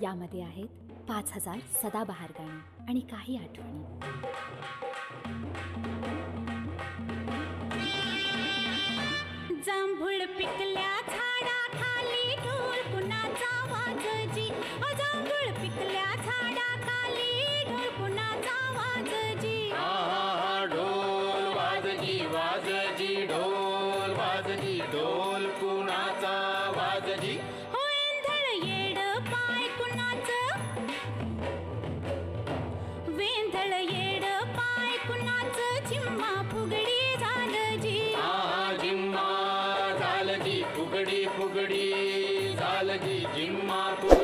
यामध्ये आहेत 5000 सदाबहार गाणी आणि काही आठवणी. जांभूळ पिकल्या झाडाखाली ढोल कुणाचा वाजजी. जांभूळ पिकल्या झाडाखाली ढोल कुणाचा वाजजी. ढोल वाजजी वाजजी ढोल वाजजी ढोल कुणाचा वाजजी. वेंधळ येड पाय कुणाचं. वेंधळ येड पाय कुणाचं. झिम्मा फुगडी झालजी. झिम्मा झालजी फुगडी फुगडी झालजी झिम्मा फुगडी.